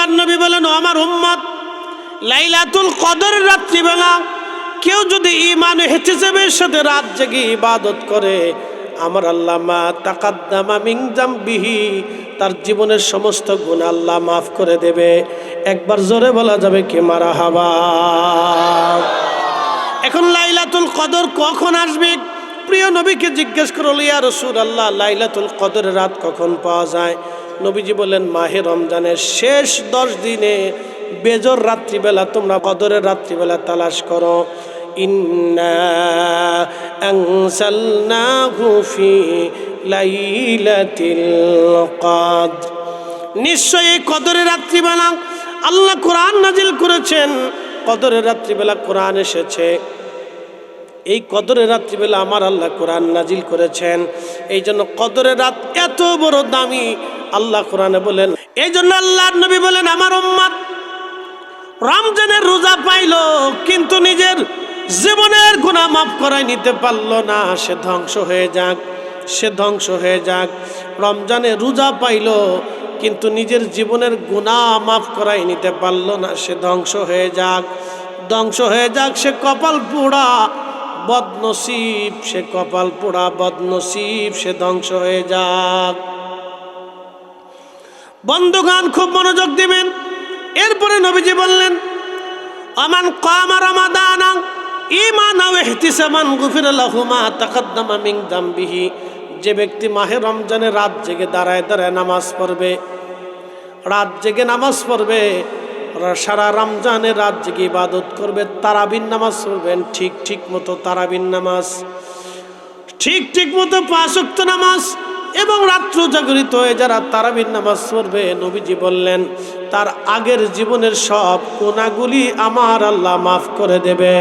আল্লাহর নবী বলেন, ও আমার উম্মত, লাইলাতুল কদরের রাত্রিবেলা কেউ যদি ঈমান ইহতিসাবের সাথে রাত জেগে ইবাদত করে, আমার আল্লাহ মা তাকাদ্দামা মিন যামবিহি, তার জীবনের সমস্ত গুনাহ আল্লাহ মাফ করে দেবে। একবার জোরে বলা যাবে কি মারহাবা। এখন লাইলাতুল কদর কখন আসবে? প্রিয় নবীকে জিজ্ঞেস করল, ইয়া রাসূলুল্লাহ, লাইলাতুল কদরের রাত কখন পাওয়া যায়? নবীজি বললেন, মাহে রমজানের শেষ 10 দিনে বেজর রাত্রিবেলা তোমরা কদরের রাত্রিবেলা তালাশ করো। ইন্না আনসালনাহু ফি লাইলাতিল কদর, নিশ্চয়ই কদরের রাত্রিবেলা আল্লাহ কোরআন নাজিল করেছেন। কদরের রাত্রিবেলা কোরআন এসেছে, এই কদরের রাত্রিবেলা আমার আল্লাহ কোরআন নাজিল করেছেন। এই জন্য কদরের রাত এত বড় দামি, আল্লাহ কোরআনে বলেন। এই জন্য আল্লাহর নবী বলেন, আমার উম্মত রমজানের রোজা পাইল কিন্তু নিজের জীবনের গুনাহ মাফ করাই নিতে পারল না, সে ধ্বংস হয়ে যাক, সে ধ্বংস হয়ে যাক। রমজানে রোজা পাইল কিন্তু নিজের জীবনের গুনাহ মাফ করাই নিতে পারল না, সে ধ্বংস হয়ে যাক, ধ্বংস হয়ে যাক। সে কপাল পোড়া বদনসিব, সে কপাল পোড়া বদনসিব, সে ধ্বংস হয়ে যাক। বন্ধুগণ, খুব মনোযোগ দিবেন। এরপরে নবীজি বললেন, আমান কামা রমাদানা ঈমানাও ইহতিসাবান গুফিরা লাহু মা তাকাদ্দামা মিন যামবিহি, যে ব্যক্তি মাহে রমজানে রাত জেগে দাঁড়ায় দাঁড়ায় নামাজ পড়বে, রাত জেগে নামাজ পড়বে, সারা রমজানে রাত জেগে ইবাদত করবে, তারাবির নামাজ পড়বেন, ঠিক মতো তারাবির নামাজ, ঠিক মতো 5 ওয়াক্ত নামাজ, এবং রাত্র জাগরিত হয়ে যারা তারাবির নামাজ পড়বে, নবীজি বললেন তার আগের জীবনের সব গুনাহগুলি আমার আল্লাহ মাফ করে দেবে।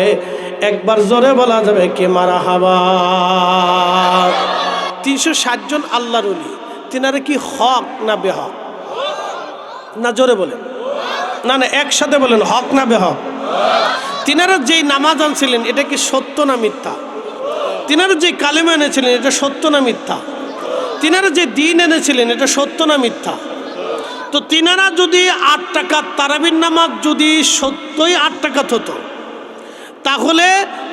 একবার জোরে বলা যাবে কি মারহাবা। 360 জন আল্লাহর ওলি, তিনারা কি হক না বেহক? না, জোরে বলেন, না একসাথে বলেন, হক না বেহক? তিনারা যেই নামাজ আনছিলেন এটা কি সত্য না মিথ্যা? তিনারা যে কালেমা এনেছিলেন এটা সত্য না মিথ্যা? তিনারা যে দিন এনেছিলেন এটা সত্য না মিথ্যা? তো তিনারা যদি 8 টাকা তারাবির নামাজ যদি সত্যই 8 টাকা হতো, তাহলে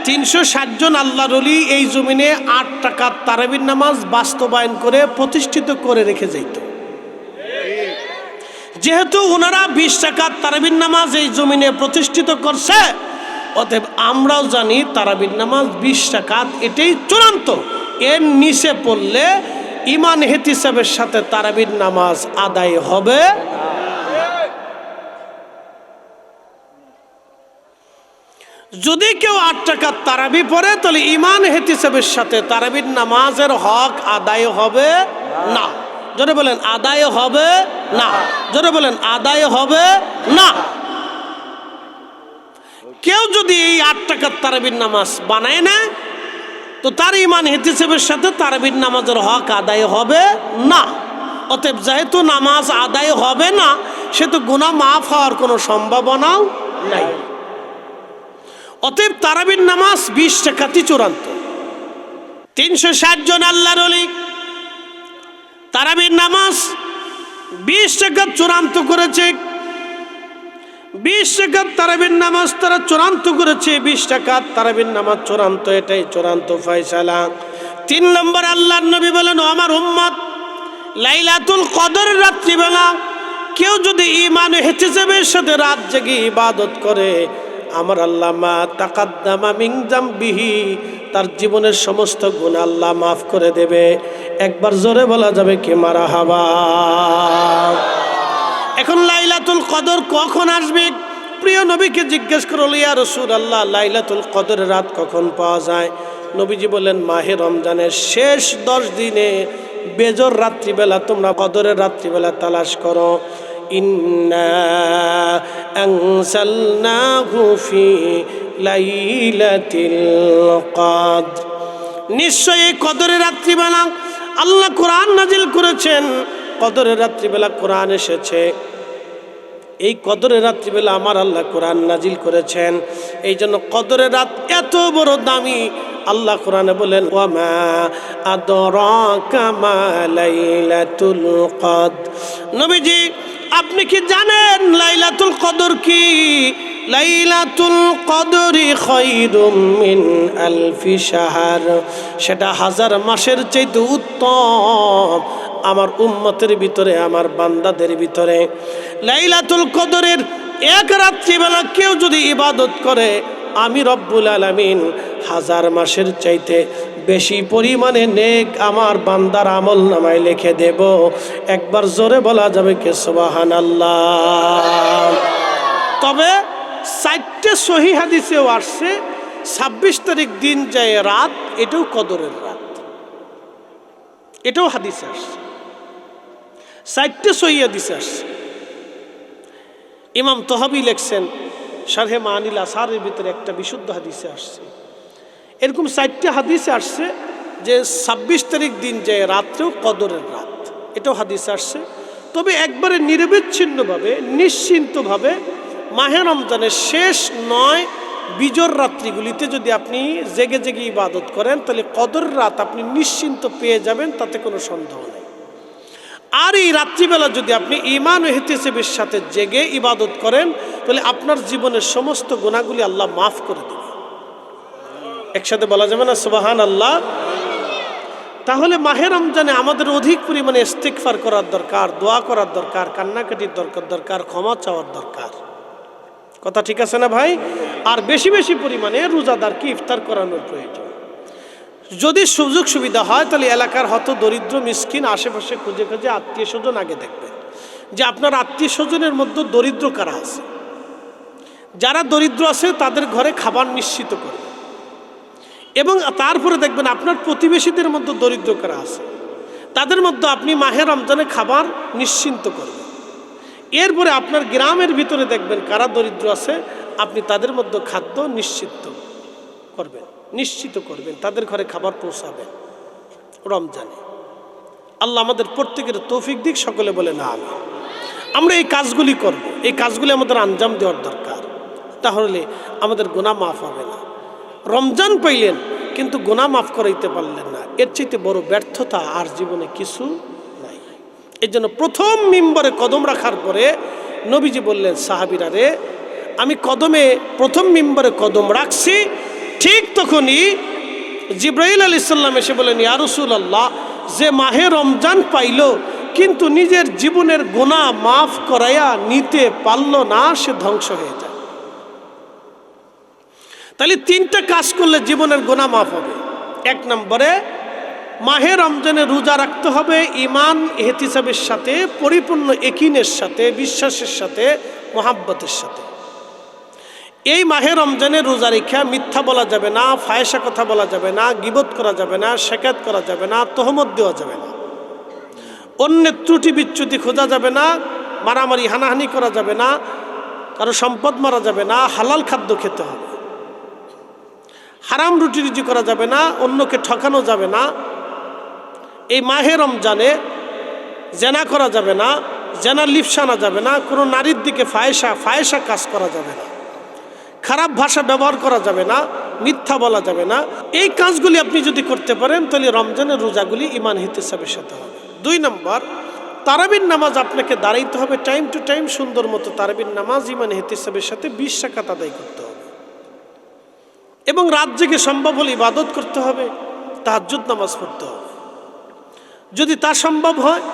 360 জন আল্লাহর ওলি এই জমিনে 8 টাকা তারাবির নামাজ বাস্তবায়ন করে প্রতিষ্ঠিত করে রেখে যাইত। যেহেতু ওনারা 20 টাকা তারাবির নামাজ এই জমিনে প্রতিষ্ঠিত করছে, অতএব আমরাও জানি তারাবির নামাজ 20 টাকা এটাই চূড়ান্ত। এর নিচে পড়লে ঈমান ইহতিসাবের সাথে তারাবির নামাজ আদায় হবে। যদি কেউ 8 টাকা তারাবি পড়ে তাহলে ঈমান ইহতিসাবের সাথে তারাবির নামাজের হক আদায় হবে না। জোরে বলেন আদায় হবে না, জোরে বলেন আদায় হবে না। কেউ যদি এই 8 টাকার তারাবির নামাজ বানায় না, তো তার ঈমান ইহতিসাবের সাথে তারাবির নামাজের হক আদায় হবে না। অতএব যেহেতু নামাজ আদায় হবে না, সে তো গুনাহ মাফ হওয়ার কোনো সম্ভাবনাও নাই। অতএব তারাবির নামাজ 20 টাকাতে চূড়ান্ত। 360 জন আল্লাহর ওলি তারাবির নামাজ 20 টাকা চূড়ান্ত করেছে। 20 টাকা তারাবির নামাজ তারা চূড়ান্ত করেছে। 20 টাকা তারাবির নামাজ চূড়ান্ত, এটাই চূড়ান্ত ফয়সালা। 3 নম্বর আল্লাহর নবী বলেন, ও আমার উম্মত, লাইলাতুল কদরের রাত্রিবেলা কেউ যদি ঈমান ইহতিসাবের সাথে রাত জেগে ইবাদত করে, আমার আল্লাহ মা তাকাদ্দামা মিন যামবিহি, তার জীবনের সমস্ত গুনাহ আল্লাহ মাফ করে দেবে। একবার জোরে বলা যাবে কি মারহাবা। এখন লাইলাতুল কদর কখন আসবে? প্রিয় নবীকে জিজ্ঞেস করল, ইয়া রাসূলুল্লাহ, লাইলাতুল কদরের রাত কখন পাওয়া যায়? নবীজি বললেন, মাহে রমজানের শেষ 10 দিনে বেজর রাত্রিবেলা তোমরা কদরের রাত্রিবেলা তালাশ করো। ইন্না আনসালনাহু ফি লাইলাতিল কদর, নিশ্চয়ই কদরের রাত্রিবেলা আল্লাহ কোরআন নাজিল করেছেন। কদরের রাত্রিবেলা কোরআন এসেছে, এই কদরের রাত্রিবেলা আমার আল্লাহ কোরআন নাজিল করেছেন। এই জন্য কদরের রাত এত বড় দামি। আল্লাহ কোরআনে বলেন, ওয়ামা আদরাকা মা লাইলাতুল কদর। নবীজি, আপনি কি জানেন লাইলাতুল কদর কি? লাইলাতুল কদরি খায়রুম মিন আলফি শাহর, সেটা হাজার মাসের চাইতে উত্তম আমার উম্মতের ভিতরে, আমার বান্দাদের ভিতরে। লাইলাতুল কদরের এক রাত্রিবেলা কেউ যদি ইবাদত করে, আমি রব্বুল আলামিন হাজার মাসের চাইতে বেশি পরিমাণে নেক আমার বান্দার আমল নামায় লিখে দেব। একবার জোরে বলা যাবে কে সুবহানাল্লাহ? তবে 4টে সহি হাদিসেও আসছে 26 তারিখ দিন যায় রাত, এটাও কদরের রাত, এটাও হাদিসে আসছে। 4টে সহি হাদিসে আসছে। ইমাম তহাবি লেখছেন শারহে মানিল আসারের ভিতরে একটা বিশুদ্ধ হাদিসে আসছে। এরকম 4টে হাদিসে আসছে যে 26 তারিখ দিন যায় রাত্রেও কদরের রাত, এটাও হাদিসে আসছে। তবে একবারে নিরবিচ্ছিন্নভাবে নিশ্চিন্তভাবে মাহে রমজানের শেষ 9 বিজোর রাত্রিগুলিতে যদি আপনি জেগে জেগে ইবাদত করেন, তাহলে কদর রাত আপনি নিশ্চিন্ত পেয়ে যাবেন, তাতে কোনো সন্দেহ নেই। আর এই রাত্রিবেলা যদি আপনি ঈমান ও ইহতিসাবের সাথে জেগে ইবাদত করেন, তাহলে আপনার জীবনের সমস্ত গুনাহগুলি আল্লাহ মাফ করে দেবে। একসাথে বলা যাবে না সুবহানাল্লাহ? তাহলে মাহে রমজানে আমাদের অধিক পরিমাণে ইস্তিগফার করার দরকার, দোয়া করার দরকার, কান্নাকাটির দরকার, ক্ষমা চাওয়ার দরকার। কথা ঠিক আছে না ভাই? আর বেশি বেশি পরিমাণে রোজাদারকে ইফতার করানোর প্রয়োজন। যদি সুযোগ সুবিধা হয় তাহলে এলাকার হত দরিদ্র মিসকিন আশেপাশে খুঁজে খুঁজে আত্মীয় স্বজন আগে দেখবেন যে আপনার আত্মীয় স্বজনের মধ্যে দরিদ্র কারা আছে। যারা দরিদ্র আছে তাদের ঘরে খাবার নিশ্চিত করবেন, এবং তারপরে দেখবেন আপনার প্রতিবেশীদের মধ্যে দরিদ্র কারা আছে, তাদের মধ্যে আপনি মাহে রমজানে খাবার নিশ্চিন্ত করবেন। এরপরে আপনার গ্রামের ভিতরে দেখবেন কারা দরিদ্র আছে, আপনি তাদের মধ্যে খাদ্য নিশ্চিত করবেন, তাদের ঘরে খাবার পৌঁছাবেন রমজানে। আল্লাহ আমাদের প্রত্যেকের তৌফিক দিক, সকলে বলে না আমি। আমরা এই কাজগুলি করব, এই কাজগুলি আমাদের আঞ্জাম দেওয়ার দরকার, তাহলে আমাদের গুনাহ মাফ হবে না। রমজান পাইলেন কিন্তু গুনাহ মাফ করাইতে পারলেন না, এর চাইতে বড় ব্যর্থতা আর জীবনে কিছু নাই। এই জন্য প্রথম মিম্বরে কদম রাখার পরে নবীজি বললেন, সাহাবীরা রে, আমি প্রথম মিম্বরে কদম রাখছি, ঠিক তখনই জিবরাইল আলাইহিস সালাম এসে বলেন, ইয়া রাসূলুল্লাহ, যে মাহে রমজান পাইল কিন্তু নিজের জীবনের গুনাহ মাফ করাইয়া নিতে পারল না, সে ধ্বংস হয়ে যায়। তাহলে 3টা কাজ করলে জীবনের গুনাহ মাফ হবে। 1 নম্বরে মাহে রমজানে রোজা রাখতে হবে ঈমান ইহতিসাবের সাথে, পরিপূর্ণ ইয়াকিনের সাথে, বিশ্বাসের সাথে, মুহাব্বতের সাথে। এই মাহে রমজানে রোজা রেখা মিথ্যা বলা যাবে না, ফায়সা কথা বলা যাবে না, গীবত করা যাবে না, শেকায়ত করা যাবে না, তহমত দেওয়া যাবে না, অন্যের ত্রুটি বিচ্যুতি খোঁজা যাবে না, মারামারি হানাহানি করা যাবে না, কারো সম্পদ মারা যাবে না, হালাল খাদ্য খেতে হবে, হারাম রুটি রুজি করা যাবে না, অন্যকে ঠকানো যাবে না। এই মাহে রমজানে জেনা করা যাবে না, জেনার লিপ্সা আনা যাবে না, কোনো নারীর দিকে ফায়সা কাজ করা যাবে না, খারাপ ভাষা ব্যবহার করা যাবে না, মিথ্যা বলা যাবে না। এই কাজগুলি আপনি যদি করতে পারেন তাহলে রমজানের রোজাগুলি ঈমান ইহতিসাবের সাথে হবে। 2 নম্বর, তারাবির নামাজ আপনাকে দাঁড়াইতে হবে টাইম টু টাইম, সুন্দর মতো তারাবির নামাজ ঈমান ইহতিসাবের সাথে 20 রাকাত আদায় করতে হবে, এবং রাত জেগে সম্ভব হলে ইবাদত করতে হবে, তাহাজ্জুদ নামাজ পড়তে হবে। যদি তা সম্ভব হয়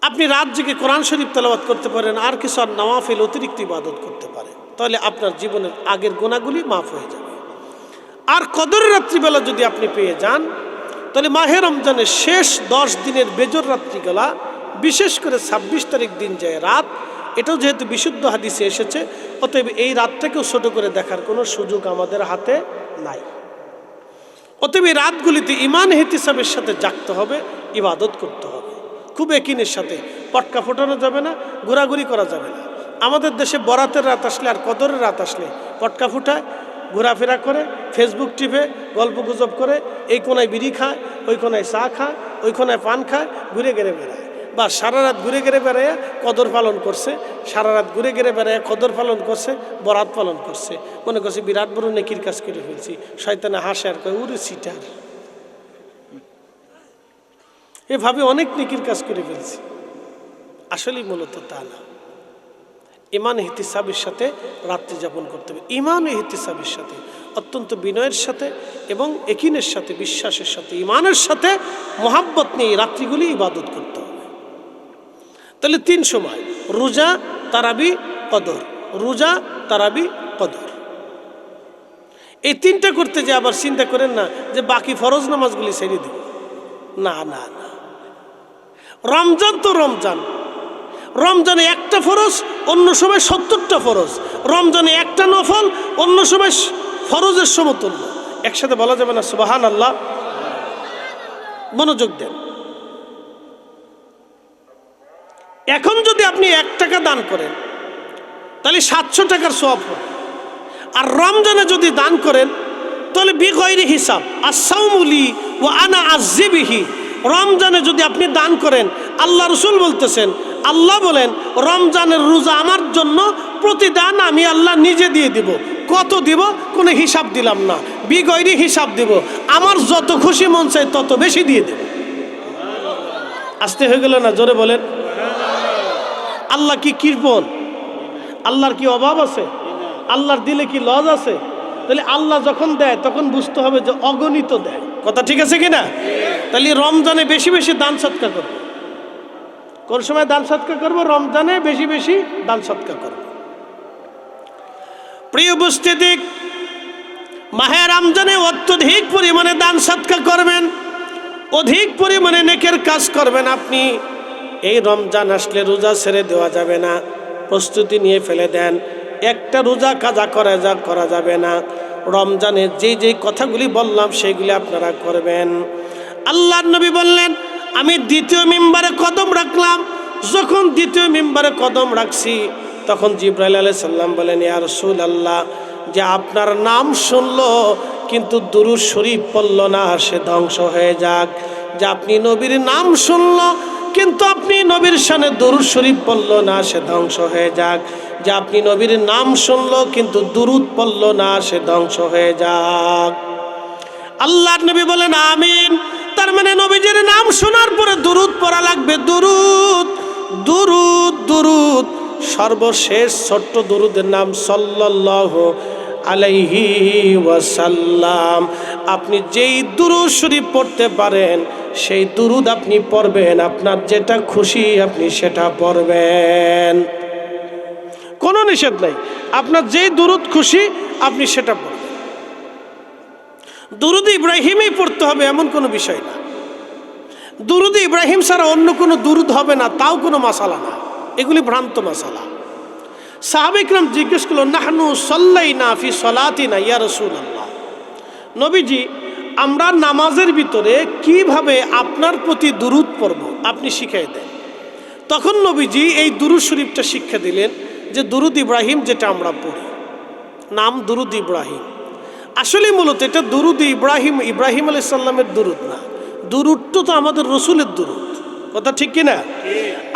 আপনি রাত জেগে কোরআন শরীফ তেলাওয়াত করতে পারেন, আর কিছু আর নওয়াফিল অতিরিক্ত ইবাদত করতে পারেন, তাহলে আপনার জীবনের আগের গুনাহগুলি মাফ হয়ে যাবে। আর কদরের রাত্রিবেলা যদি আপনি পেয়ে যান, তাহলে মাহে রমজানের শেষ 10 দিনের বেজর রাত্রিবেলা, বিশেষ করে 26 তারিখ দিন যায় রাত, এটাও যেহেতু বিশুদ্ধ হাদিসে এসেছে, অতএব এই রাতটাকেও ছোট করে দেখার কোনো সুযোগ আমাদের হাতে নাই। অতএব এই রাতগুলিতে ঈমান ইহতিসাবের সাথে জাগতে হবে, ইবাদত করতে হবে খুব ইয়াকিনের সাথে। পটকা ফোটানো যাবে না, ঘোরাঘুরি করা যাবে না। আমাদের দেশে বরাতের রাত আসলে আর কদরের রাত আসলে পটকা ফুটায়, ঘোরাফেরা করে, ফেসবুক টিপে, গল্প গুজব করে, এই কোনায় বিড়ি খায়, ওই কোনায় চা খায়, ওই কোনায় পান খায়, ঘুরে ঘেরে বেড়ায়। বা সারা রাত ঘুরে ঘেরে বেড়াইয়া কদর পালন করছে, সারা রাত ঘুরে ঘেরে বেড়াইয়া কদর পালন করছে, বরাত পালন করছে, মনে করছে বিরাট বড় নেকির কাজ করে ফেলছি। শয়তানে হাসে আর কয়, উরে সিটার, এভাবে অনেক নেকির কাজ করে ফেলছি। আসলেই মূলত তা না। ইমান ইহতিসাবের সাথে রাত্রি যাপন করতে হবে, ইমান ও ইহতিসাবের সাথে, অত্যন্ত বিনয়ের সাথে এবং একিনের সাথে, বিশ্বাসের সাথে, ইমানের সাথে মোহাব্বত নিয়ে এই রাত্রিগুলি ইবাদত করতে হবে। তাহলে 3 সময়, রোজা, তারাবি, কদর, রোজা, তারাবি, কদর। এই 3টা করতে যে আবার চিন্তা করেন না যে বাকি ফরজ নামাজগুলি ছেড়ে দেব, না না না। রমজান তো রমজান, রমজানে একটা ফরজ, অন্য সময় 70টা ফরজ। রমজানে একটা নফল, অন্য সময় ফরজের সমতুল্য। একসাথে বলা যাবে না সুবহানাল্লাহ? মনোযোগ দেন। এখন যদি আপনি 1 টাকা দান করেন তাহলে 700 টাকার সওয়াব হবে। আর রমজানে যদি দান করেন তাহলে বিগয়রি হিসাব, আস-সাওমুলি ওয়া আনা আযিবিহি। রমজানে যদি আপনি দান করেন, আল্লাহ রাসূল বলতেছেন, আল্লাহ বলেন রমজানের রোজা আমার জন্য প্রতিদান আমি আল্লাহ নিজে দিয়ে দিব। কত দিব? কোনো হিসাব দিলাম না, বিগয়রি হিসাব দিব। আমার যত খুশি মন চাই তত বেশি দিয়ে দেব। আসতে হয়ে গেল না? জোরে বলেন। আল্লাহ কি কৃপণ? আল্লাহর কি অভাব আছে? আল্লাহর দিলে কি লজ আছে? তাহলে আল্লাহ যখন দেয় তখন বুঝতে হবে যে অগণিত দেয়। কথা ঠিক আছে কিনা? তাহলে রমজানে বেশি বেশি দান সৎকা করব। কোন সময় দান সৎকা করব? রমজানে বেশি বেশি দান সৎকা করব। প্রিয় উপস্থিতি, মাহে রমজানে অত্যধিক পরিমাণে দান সৎকা করবেন, অধিক পরিমাণে নেকের কাজ করবেন। আপনি এই রমজান আসলে রোজা ছেড়ে দেওয়া যাবে না, প্রস্তুতি নিয়ে ফেলে দেন। একটা রোজা কাজা করা যাবে না। রমজানে যেই কথাগুলি বললাম সেগুলি আপনারা করবেন। আল্লাহর নবী বললেন, আমি দ্বিতীয় মিম্বারে কদম রাখলাম। যখন দ্বিতীয় মিম্বারে কদম রাখছি তখন জিবরাইল আলাইহিস সালাম বলেন, ইয়া রাসূলুল্লাহ, যে আপনার নাম শুনলো কিন্তু দুরূদ শরীফ পড়ল না, সে ধ্বংস হয়ে যাক। যে আপনি নবীর নাম শুনলো কিন্তু আপনি নবীর শানে দুরূদ শরীফ পড়ল না, সে ধ্বংস হয়ে যাক। যে আপনি নবীর নাম শুনলো কিন্তু দুরূদ পড়ল না, সে ধ্বংস হয়ে যাক। আল্লাহর নবী বলেন আমিন। তার মানে নবীজির নাম শোনার পরে দুরূদ পড়া লাগবে। দুরূদ, দুরূদ, দুরূদ। সর্বশেষ ছোট্ট দুরূদের নাম সাল্লাল্লাহু আলাইহি ওয়াসাল্লাম। আপনি যেই দুরূদ শরীফ পড়তে পারেন সেই দুরূদ আপনি পড়বেন। আপনার যেটা খুশি আপনি সেটা পড়বেন, কোনো নিষেধ নাই। আপনার যেই দুরূদ খুশি আপনি সেটা পড়বেন। দুরূদ ইব্রাহিমই পড়তে হবে এমন কোনো বিষয় না। দুরূদ ইব্রাহিম ছাড়া অন্য কোনো দুরূদ হবে না, তাও কোনো মাসালা না। এগুলি ভ্রান্ত মাসালা। সাহাবা ইকরাম জিজ্ঞেস করলো, নাহনু সাল্লাইনা ফি সলাতিনা ইয়া রাসূলুল্লাহ, নবীজি আমরা নামাজের ভিতরে কিভাবে আপনার প্রতি দুরূদ পড়ব আপনি শিখিয়ে দেন। তখন নবীজি এই দুরূদ শরীফটা শিক্ষা দিলেন, যে দুরূদ ইব্রাহিম যেটা আমরা পড়ি, নাম দুরূদ ইব্রাহিম। আসলে মূলত এটা দুরূদ ইব্রাহিম, ইব্রাহিম আলাইহিস সালামের দুরূদ না। দুরূদটা তো আমাদের রসুলের দুরূদ। কথা ঠিক কিনা?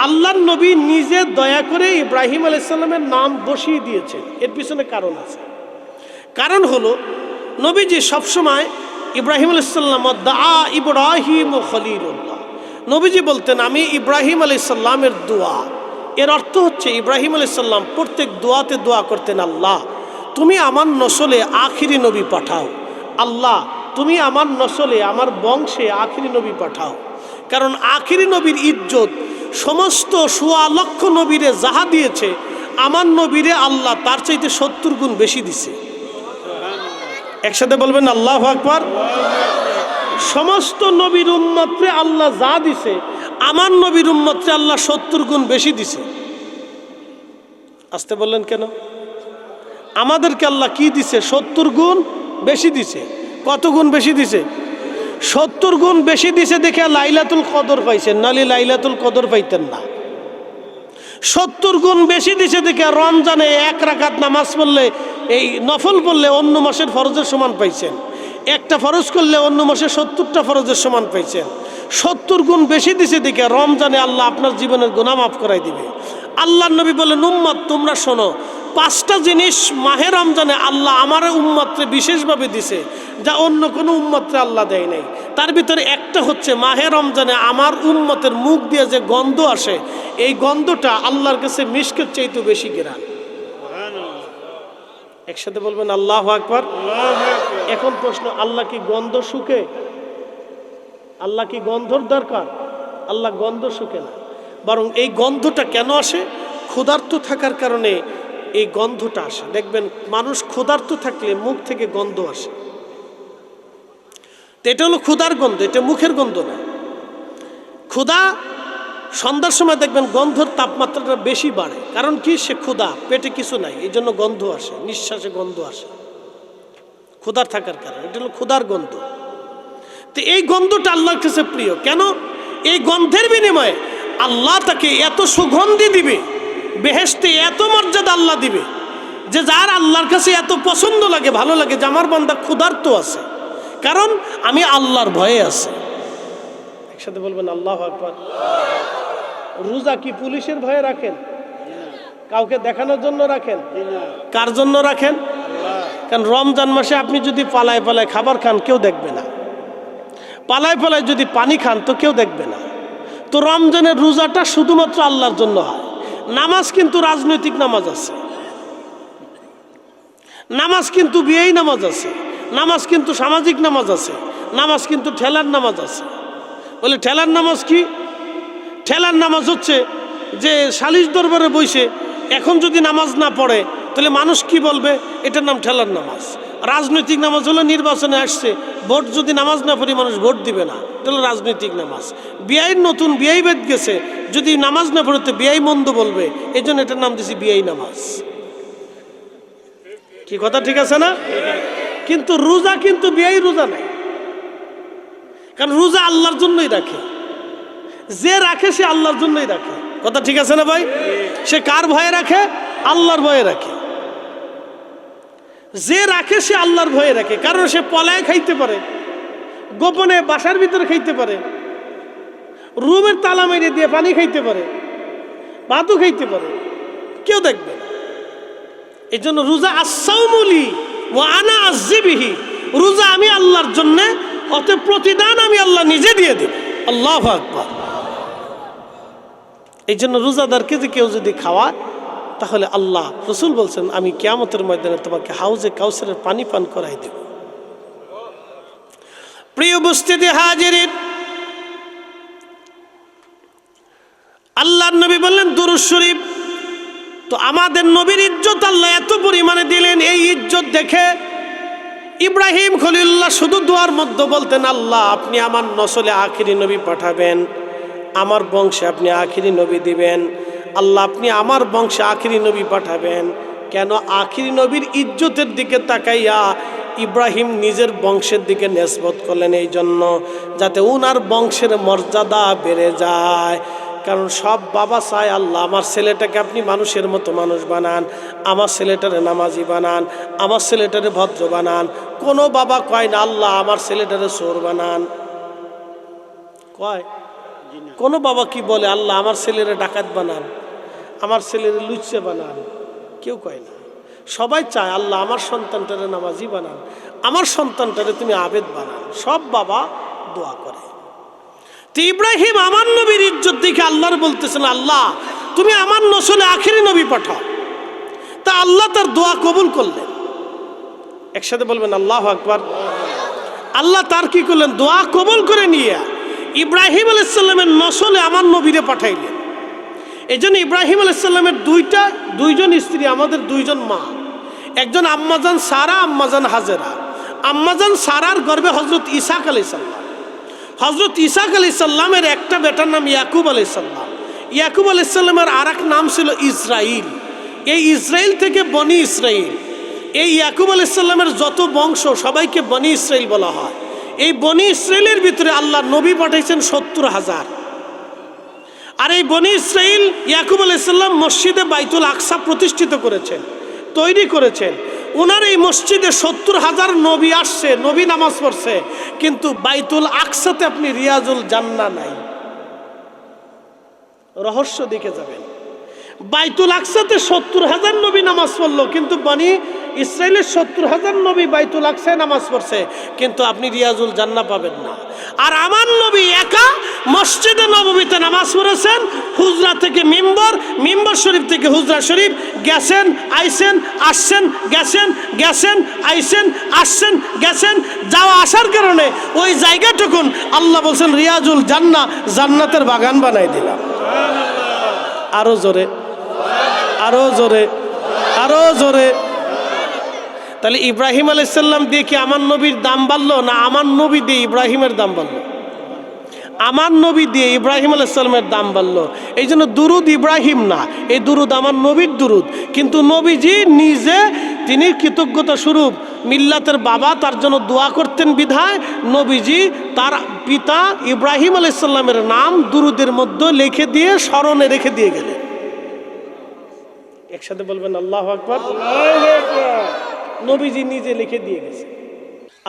আল্লাহর নবী নিজে দয়া করে ইব্রাহিম আলাইহিস সালামের নাম বসিয়ে দিয়েছেন। এর পিছনে কারণ আছে। কারণ হলো নবীজি সবসময় ইব্রাহিম আলাইহিস সালাম দা ইব্রাহিম খলিলুল্লাহ, নবীজি বলতেন আমি ইব্রাহিম আলাইহিস সালামের দোয়া। এর অর্থ হচ্ছে ইব্রাহিম আলাইহিস সালাম প্রত্যেক দোয়াতে দোয়া করতেন, আল্লাহ তুমি আমার নসলে আখিরি নবী পাঠাও। আল্লাহ তুমি আমার নসলে, আমার বংশে আখিরি নবী পাঠাও। কারণ আখিরি নবীর ইজ্জত সমস্ত ১৬ লক্ষ নবীরে যাহা দিয়েছে, আমার নবীরে আল্লাহ তার চাইতে ৭০ গুণ বেশি দিছে। একসাথে বলবেন আল্লাহু আকবার। সমস্ত নবীর উম্মতরে আল্লাহ যা দিছে, আমার নবীর উম্মতরে আল্লাহ ৭০ গুণ বেশি দিছে। আসতে বললেন কেন? আমাদেরকে আল্লাহ কি দিছে? ৭০ গুণ বেশি দিছে। কত গুণ বেশি দিছে? ৭০ গুণ বেশি দিছে দেখে লাইলাতুল কদর পাইছেন, নালে লাইলাতুল কদর পাইতেন না। ৭০ গুণ বেশি দিছে দেখে রমজানে ১ রাকাত নামাজ পড়লে, এই নফল পড়লে অন্য মাসের ফরজের সমান পাইছেন। একটা ফরজ করলে অন্য মাসে ৭০টা ফরজের সমান পাইছেন। ৭০ গুণ বেশি দিছে দেখে রমজানে আল্লাহ আপনার জীবনের গুনাহ মাফ করাই দিবে। আল্লাহর নবী বলেন, উম্মত তোমরা শোনো, 5টা জিনিস মাহে রমজানে আল্লাহ আমার উম্মতকে বিশেষভাবে দিছে, যা অন্য কোনো উম্মতকে আল্লাহ দেয় নাই। তার ভিতরে একটা হচ্ছে মাহে রমজানে আমার উম্মতের মুখ দিয়ে যে গন্ধ আসে, এই গন্ধটা আল্লাহর কাছে মিশকের চাইতে বেশি ঘ্রাণ। একসাথে বলবেন আল্লাহু আকবার। এখন প্রশ্ন, আল্লাহ কি গন্ধ শুকে? আল্লাহ কি গন্ধর দরকার? আল্লাহ গন্ধ শুকে না, বরং এই গন্ধটা কেন আসে? ক্ষুধার্ত থাকার কারণে এই গন্ধটা আসে। দেখবেন মানুষ ক্ষুধার্ত থাকলে মুখ থেকে গন্ধ আসে, তো এটা হলো ক্ষুধার গন্ধ, এটা মুখের গন্ধ না। ক্ষুধা সন্ধ্যার সময় দেখবেন গন্ধর তাপমাত্রাটা বেশি বাড়ে, কারণ কি? সে ক্ষুধা, পেটে কিছু নাই, এই জন্য গন্ধ আসে, নিঃশ্বাসে গন্ধ আসে ক্ষুধার থাকার কারণে। এটা হলো ক্ষুধার গন্ধ। তো এই গন্ধটা আল্লাহর কাছে প্রিয় কেন? এই গন্ধের বিনিময়ে আল্লাহ তাকে এত সুগন্ধি দিবে, বেহেশতে এত মর্যাদা আল্লাহ দিবে, যে যার আল্লাহর কাছে এত পছন্দ লাগে, ভালো লাগে যে আমার বান্দা ক্ষুধার্ত আছে, কারণ আমি আল্লাহর ভয়ে আছি। একসাথে বলবেন আল্লাহু আকবার। রোজা কি পুলিশের ভয়ে রাখেন? কাউকে দেখানোর জন্য রাখেন? কার জন্য রাখেন? কারণ রমজান মাসে আপনি যদি পালায় পালায় খাবার খান, কেউ দেখবে না। পালায় পালায় যদি পানি খান, তো কেউ দেখবে না। তো রমজানের রোজাটা শুধুমাত্র আল্লাহর জন্য হয়। নামাজ কিন্তু রাজনৈতিক নামাজ আছে, নামাজ কিন্তু বিয়েই নামাজ আছে, নামাজ কিন্তু সামাজিক নামাজ আছে, নামাজ কিন্তু ঠেলার নামাজ আছে। বলে ঠেলার নামাজ কি? ঠেলার নামাজ হচ্ছে যে সালিশ দরবারে বসে এখন যদি নামাজ না পড়ে তাহলে মানুষ কি বলবে? এটার নাম ঠেলার নামাজ। রাজনৈতিক নামাজ হলো নির্বাচনে আসছে, ভোট যদি নামাজ না পড়ি মানুষ ভোট দিবে না, তাহলে রাজনৈতিক নামাজ। বিআইন নতুন বিআই বেদ গেছে, যদি নামাজ না পড়ে তো বিআই মন্দ বলবে, এই জন্য এটার নাম দিয়েছি বিআই নামাজ। কি কথা ঠিক আছে না? কিন্তু রোজা কিন্তু বিআই রোজা নাই, কারণ রোজা আল্লাহর জন্যই রাখে। যে রাখে সে আল্লাহর জন্যই রাখে। কথা ঠিক আছে না ভাই? সে কার ভয়ে রাখে? আল্লাহর ভয়ে রাখে। যে রাখে সে আল্লাহর ভয়ে রাখে, কারণ সে পলায় খাইতে পারে, গোপনে বাসার ভিতরে খাইতে পারে, রুমের তালা মেরে দিয়ে পানি খাইতে পারে, ভাতও খাইতে পারে, কেউ দেখবে না। এই জন্য রোজা আসাউমুলি ওয়া আনা আজিবিহি, রোজা আমি আল্লাহর জন্য, অতএব প্রতিদান আমি আল্লাহ নিজে দিয়ে দেব। আল্লাহু আকবার। এই জন্য রোজাদারকে যে কেউ যদি খাওয়ায়, তাহলে আল্লাহ রসুল বলছেন আমি কিয়ামতের ময়দানে তোমাকে হাউজে কাউসারের পানি পান করাই দেব। প্রিয় উপস্থিতি হাজিরিন, আল্লাহর নবী বললেন দুরূদ শরীফ। তো আমাদের নবীর ইজ্জত আল্লাহ এত পরিমাণে দিলেন, এই ইজ্জত দেখে ইব্রাহিম খলিলুল্লাহ শুধু দোয়ার মধ্যে বলতেন, আল্লাহ আপনি আমার নসলে আখিরি নবী পাঠাবেন, আমার বংশে আপনি আখিরি নবী দিবেন। আল্লাহ আপনি আমার বংশে আখিরি নবী পাঠাবেন। কেন? আখিরি নবীর ইজ্জতের দিকে তাকাইয়া ইব্রাহিম নিজের বংশের দিকে নিসবত করলেন, এই জন্য যাতে উনার বংশের মর্যাদা বেড়ে যায়। কারণ সব বাবা চায় আল্লাহ আমার ছেলেটাকে আপনি মানুষের মতো মানুষ বানান, আমার ছেলেটারে নামাজি বানান, আমার ছেলেটারে ভদ্র বানান। কোনো বাবা কয় না আল্লাহ আমার ছেলেটারে চোর বানান, কয়? কোনো বাবা কি বলে আল্লাহ আমার ছেলেরে ডাকাত বানান, আমার ছেলেরে লুচ্চে বানান? কেউ কয় না। সবাই চায় আল্লাহ আমার সন্তানটারে নামাজি বানান, আমার সন্তানটারে তুমি আবেদ বানান। সব বাবা দোয়া করে। তো ইব্রাহিম আমার নবীর ইজ্জত দেখে আল্লাহর বলতেছেন, আল্লাহ তুমি আমার নসলে আখিরি নবী পাঠাও। তা আল্লাহ তার দোয়া কবুল করলেন। একসাথে বলবেন আল্লাহু আকবার। আল্লাহ তার কি করলেন? দোয়া কবুল করে নিয়ে ইব্রাহিম আলাইহিস সালামের নসলে আমার নবীরে পাঠাইলেন। এই জন্য ইব্রাহিম আলাইহিস সালামের দুইজন স্ত্রী, আমাদের দুইজন মা, একজন আম্মাজান সারা, আম্মাজান হাজেরা। আম্মাজান সারার গর্ভে হযরত ইসাক আলাইহিস সালাম, হযরত ইসাক আলাইহিস সালামের একটা বেটার নাম ইয়াকুব আলাইহিস সালাম। ইয়াকুব আলাইহিস সালামের আরেক নাম ছিল ইসরাইল। এই ইসরাইল থেকে বনি ইসরাইল। এই ইয়াকুব আলাইহিস সালামের যত বংশ সবাইকে বনি ইসরাইল বলা হয়। এই বনি ইসরাইলের ভিতরে আল্লাহ নবী পাঠাইছেন 70,000। আর এই বনি ইসরাইল ইয়াকুব আলাইহিস সালাম মসজিদে বাইতুল আকসা প্রতিষ্ঠিত করেছেন, তৈরি করেছেন। ওনার এই মসজিদে 70,000 নবী আসছে, নবী নামাজ পড়ছে, কিন্তু বাইতুল আকসাতে আপনি রিয়াজুল জান্নাহ নাই। রহস্য দেখে যাবেন। বাইতুল আকসাতে ৭০,০০০ নবী নামাজ পড়লো, কিন্তু বনি ইসরায়েলের ৭০,০০০ নবী বাইতুল আকসায় নামাজ পড়ছে, কিন্তু আপনি রিয়াজুল জান্নাহ পাবেন না। আর আমার নবী একা মসজিদে নববীতে নামাজ পড়েছেন, হুজরা থেকে মিম্বর, মিম্বর শরীফ থেকে হুজরা শরীফ, গেছেন আইসেন আসছেন, গেছেন গেছেন আইসেন আসছেন গেছেন, যাওয়া আসার কারণে ওই জায়গাটুকুন আল্লাহ বলছেন রিয়াজুল জান্নাহ, জান্নাতের বাগান বানাই দিলাম। আরো জোরে, আরো জোরে, আরো জোরে। তাহলে ইব্রাহিম আলাইহিস সালাম দিয়ে কি আমার নবীর দাম বাড়লো, না আমার নবী দিয়ে ইব্রাহিমের দাম বাড়লো? আমার নবী দিয়ে ইব্রাহিম আলাইহিস সালামের দাম বাড়লো। এই জন্য দুরুদ ইব্রাহিম না, এই দুরুদ আমার নবীর দুরুদ। কিন্তু নবীজি নিজে তিনি কৃতজ্ঞতা স্বরূপ মিল্লাতের বাবা তার জন্য দোয়া করতেন বিধায় নবীজি তার পিতা ইব্রাহিম আলাইহিস সালামের নাম দুরুদের মধ্যে লিখে দিয়ে স্মরণে রেখে দিয়ে গেলেন। একসাথে বলবেন আল্লাহু আকবার। নবীজি নিজে লিখে দিয়ে গেছে,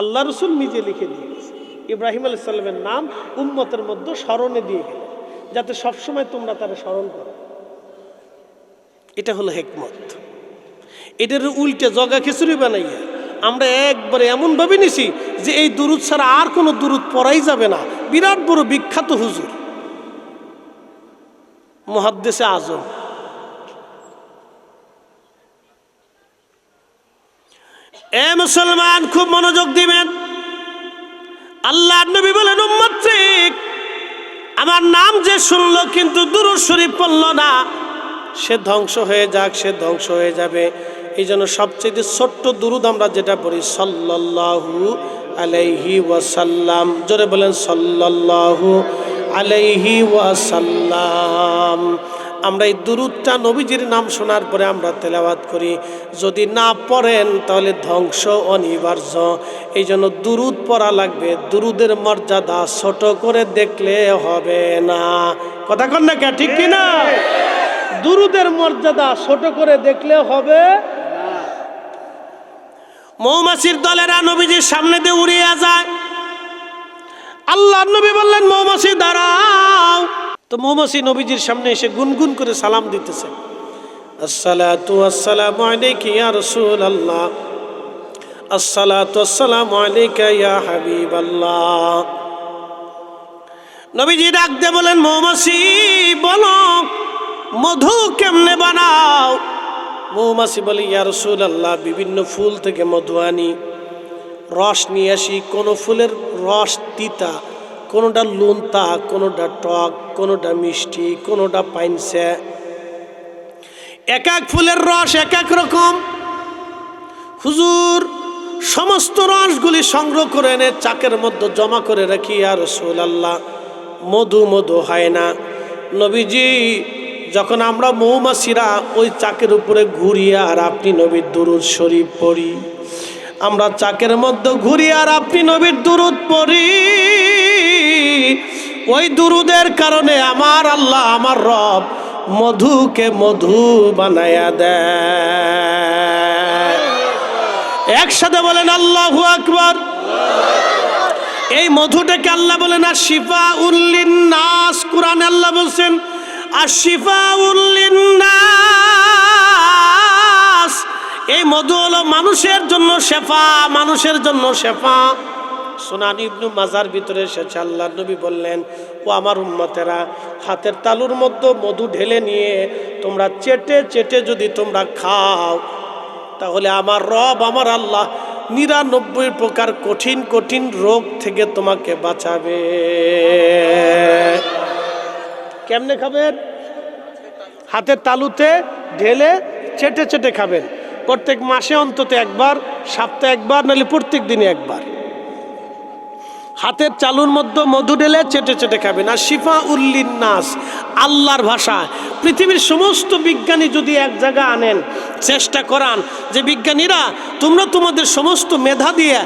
আল্লাহ রসুল নিজে লিখে দিয়ে গেছে। ইব্রাহিম আলাইহিস সালামের নাম উম্মতের মধ্যে স্মরণে দিয়ে গেলেন, যাতে সবসময় তোমরা তারা স্মরণ করো। এটা হলো হিকমত। এটার উল্টে জগা খিচুড়ি বানাইয়া আমরা একবারে এমনভাবে নিছি যে এই দুরুদ ছাড়া আর কোনো দুরুদ পড়াই যাবে না। বিরাট বড় বিখ্যাত হুজুর মুহাদ্দিসে আজম, এ মুসলমান খুব মনোযোগ দিবেন। আল্লাহর নবী বলেন উম্মত আমার নাম যে শুনলো কিন্তু দুরূদ শরীফ পড়ল না, সে ধ্বংস হয়ে যাক, সে ধ্বংস হয়ে যাবে। এই জন্য সবচেয়ে ছোট্ট দুরূদ আমরা যেটা পড়ি সাল্লাল্লাহু আলাইহি ওয়াসাল্লাম, জোরে বলেন সাল্লাল্লাহু আলাইহি ওয়াসাল্লাম। আমরা এই দুরূদটা নবীজির নাম শোনার পরে আমরা তেলাওয়াত করি। যদি না পড়েন তাহলে ধ্বংস অনিবার্য। এই জন্য দুরূদ পড়া লাগবে। দুরূদের মর্যাদা ছোট করে দেখলে হবে না। কথা কন না কে, ঠিক কিনা? দুরূদের মর্যাদা ছোট করে দেখলে হবে না। মৌমাছির দলেরা নবীজির সামনে দিয়ে উড়িয়ে যায়। আল্লাহর নবী বললেন মৌমাছি দাঁড়াও। তো মৌমাছি নবীজির সামনে এসে গুনগুন করে সালাম দিতেছে, আসসালাতু আসসালামু আলাইকা ইয়া রাসূলুল্লাহ, আসসালাতু আসসালামু আলাইকা ইয়া হাবিবাল্লাহ। নবীজি ডাক দিয়ে বলেন মৌমাছি বলো মধু কেমনে বানাও? মৌমাছি বলে ইয়া রাসূলুল্লাহ বিভিন্ন ফুল থেকে মধু আনি, রস নিয়ে আসি। কোনো ফুলের রস তিতা, কোনোটা লুনতা, কোনোটা টক, কোনোটা মিষ্টি, কোনোটা পাইনসে। এক এক ফুলের রস এক এক রকম। হুজুর সমস্ত রসগুলি সংগ্রহ করে এনে চাকের মধ্যে জমা করে রাখি ইয়া রাসূলুল্লাহ, মধু মধু হয় না। নবীজি যখন আমরা মৌমাছিরা ওই চাকের উপরে ঘুরি আর আপনি নবীর দুরূদ শরীফ পড়ি, আমরা চাকের মধ্যে ঘুরি আর আপনি নবীর দুরূদ পড়ি, ওই দুরূদের কারণে আমার আল্লাহ আমার রব মধুকে মধু বানায়া দেয়। একসাথে বলেন আল্লাহু আকবার। এই মধুটাকে আল্লাহ বলেন আশ-শিফাউল লিন-নাস। কুরআনে আল্লাহ বলছেন আশ-শিফাউল লিন-নাস। এই মধু হলো মানুষের জন্য শেফা, মানুষের জন্য শেফা। সুনান ইবনে মাজার ভিতরে এসেছে আল্লাহর নবী বললেন ও আমার উম্মতেরা, হাতের তালুর মধ্যে মধু ঢেলে নিয়ে তোমরা চেটে চেটে যদি তোমরা খাও, তাহলে আমার রব আমার আল্লাহ ৯৯ প্রকার কঠিন কঠিন রোগ থেকে তোমাকে বাঁচাবে। কেমনে খাবেন? হাতের তালুতে ঢেলে চেটে চেটে খাবেন। প্রত্যেক মাসে অন্তত একবার, সপ্তাহে একবার, নাহলে প্রত্যেক দিনে একবার হাতের চালুর মধ্যে মধু ঢেলে চেটে চেটে খাবেন। আর শিফাউল লিন-নাস আল্লাহর ভাষা। পৃথিবীর সমস্ত বিজ্ঞানী যদি এক জায়গা আনেন, চেষ্টা করান যে বিজ্ঞানীরা তোমরা তোমাদের সমস্ত মেধা দিয়ে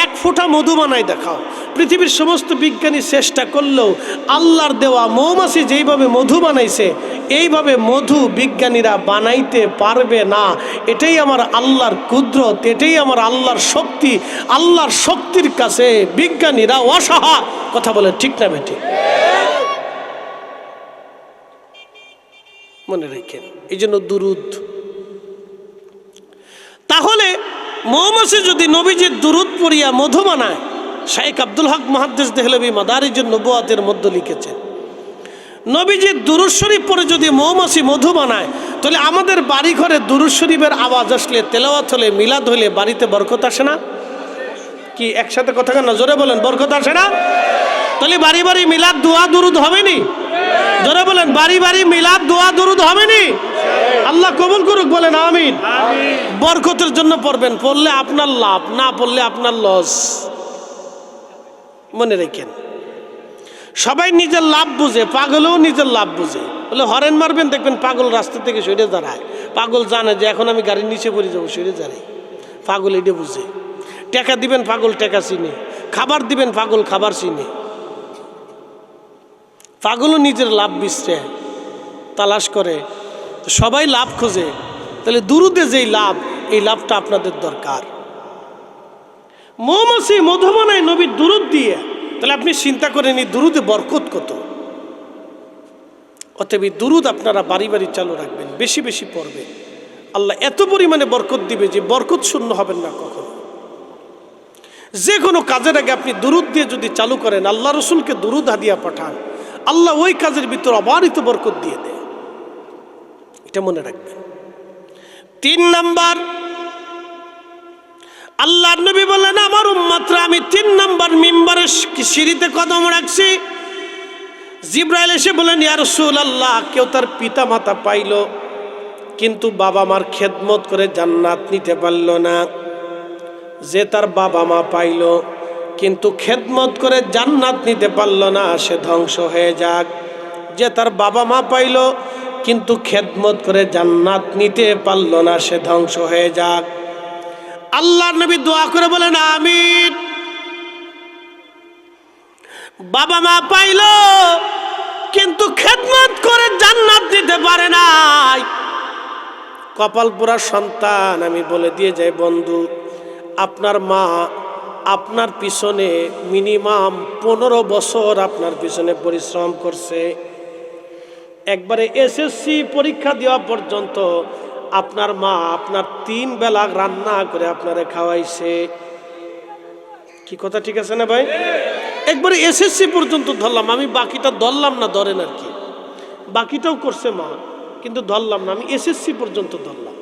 এক ফোঁটা মধু বানাই দেখাও, পৃথিবীর সমস্ত বিজ্ঞানী চেষ্টা করলেও আল্লাহর দেওয়া মৌমাছি যেইভাবে মধু বানাইছে এইভাবে মধু বিজ্ঞানীরা বানাইতে পারবে না। এটাই আমার আল্লাহর কুদরত, এটাই আমার আল্লাহর শক্তি। আল্লাহর শক্তির কাছে বিজ্ঞানীরা অসহায়। কথা বলে ঠিক না বেটি? মনে রেখেন, এই জন্য দুরুদ। তাহলে মৌমাছি যদি নবীজির দুরুদ পড়িয়া মধু বানায়, শাইখ আব্দুল হক মুহাদ্দিস দেহলভী মাদারিজুন নবুয়াতের মধ্যে লিখেছেন, নবীজির দুরুদ শরীফ পড়ে যদি মৌমাছি মধু বানায়, তাহলে আমাদের বাড়ি ঘরে দুরুদ শরীফের আওয়াজ আসলে, তেলাওয়াত হলে, মিলাদ হলে বাড়িতে বরকত আসে না? কি একসাথে কথা কেন জোরে বলেন, বরকত আসে না? তাহলে বাড়ি বাড়ি মিলাদ দোয়া দুরুদ হবে নি? জোরে বলেন, বাড়ি বাড়ি মিলাদ দোয়া দুরুদ হবে নি? আল্লাহ কবুল করুক, বলেন আমিন। বরকতের জন্য পড়বেন, পড়লে আপনার লাভ, না পড়লে আপনার লস। মনে রেখেন, সবাই নিজের লাভ বুঝে, পাগলও নিজের লাভ বুঝে। বলে হরেন মারবেন, দেখবেন পাগল রাস্তা থেকে সরে দাঁড়ায়। পাগল জানে যে এখন আমি গাড়ির নিচে পড়ে যাবো, সরে দাঁড়াই। পাগল এটা বুঝে। টাকা দিবেন, পাগল টাকা চিনে। খাবার দিবেন, পাগল খাবার চিনে। পাগলও নিজের লাভ বিশ্রে তালাশ করে। সবাই লাভ খোঁজে, তাহলে দুরুদে যেই লাভ, এই লাভটা আপনাদের দরকার। মৌমাছি মধু বানায় নবীর দুরুদ দিয়ে, তাহলে আপনি চিন্তা করেন এই দুরুদে বরকত কত। অতএব এই দুরুদ আপনারা বাড়ি বাড়ি চালু রাখবেন, বেশি বেশি পড়বেন। আল্লাহ এত পরিমাণে বরকত দিবে যে বরকত শূন্য হবেন না কখনো। যে কোনো কাজের আগে আপনি দুরুদ দিয়ে যদি চালু করেন, আল্লাহ রসুলকে দুরুদ হাদিয়া পাঠান, আল্লাহ ওই কাজের ভিতর অবারিত বরকত দিয়ে দেয়। এটা মনে রাখবেন। 3 নাম্বার, আল্লাহর নবী বললেন, আমার উম্মতরা আমি 3 নাম্বার মিম্বারে সিঁড়িতে কদম রাখছি। জিবরাইল এসে বলেন, ইয়া রাসূলুল্লাহ, কেউ তার পিতা মাতা পাইল কিন্তু বাবা মার খেদমত করে জান্নাত নিতে পারল না। যে তার বাবা মা পাইল কিন্তু খেদমত করে জান্নাত নিতে পারল না, সে ধ্বংস হয়ে যাক। যে তার বাবা মা পাইল কিন্তু খেদমত করে জান্নাত নিতে পারল না, সে ধ্বংস হয়ে যাক। আল্লাহর নবী দোয়া করে বলেন আমিন। বাবা মা পাইল কিন্তু খেদমত করে জান্নাত দিতে পারে নাই, কপাল পোড়া সন্তান। আমি বলে দিয়ে যাই বন্ধু, আপনার মা আপনার পিছনে মিনিমাম 15 বছর আপনার পিছনে পরিশ্রম করছে। একবারে এসএসসি পরীক্ষা দেওয়া পর্যন্ত আপনার মা আপনার 3 বেলা রান্না করে আপনারে খাওয়াইছে। কি কথা ঠিক আছে না ভাই? একবারে এসএসসি পর্যন্ত ধরলাম, আমি বাকিটা ধরলাম না, ধরেন আর কি, বাকিটাও করছে মা, কিন্তু ধরলাম না, আমি এসএসসি পর্যন্ত ধরলাম।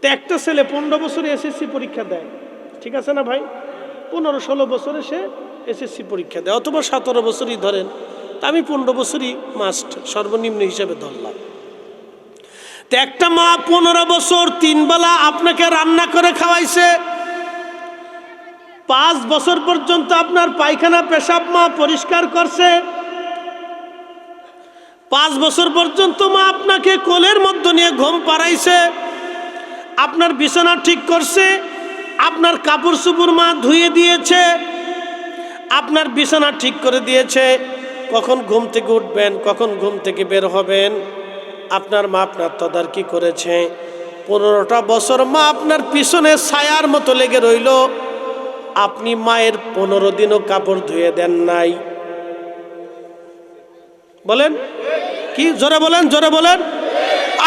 তো একটা ছেলে 15 বছরে এসএসসি পরীক্ষা দেয়, ঠিক আছে না ভাই? 15-16 বছরে সে এসএসসি পরীক্ষা দেয়, অথবা 17 বছরই ধরেন। তা আমি 15 বছরই মাস্ট সর্বনিম্ন হিসাবে ধরলাম। তো একটা মা 15 বছর 3 বেলা আপনাকে রান্না করে খাওয়াইছে। 5 বছর পর্যন্ত আপনার পায়খানা পেশাব মা পরিষ্কার করছে। 5 বছর পর্যন্ত মা আপনাকে কোলের মধ্যে নিয়ে ঘুম পাড়াইছে, আপনার বিছানা ঠিক করছে, আপনার কাপড় চোপড় মা ধুয়ে দিয়েছে, আপনার বিছানা ঠিক করে দিয়েছে। কখন ঘুম থেকে উঠবেন, কখন ঘুম থেকে বের হবেন, আপনার মা আপনার তদারকি করেছে। 15টা বছর মা আপনার পিছনে ছায়ার মতো লেগে রইল, আপনি মায়ের 15 দিনও কাপড় ধুয়ে দেন নাই। বলেন কি? জোরে বলেন, জোরে বলেন।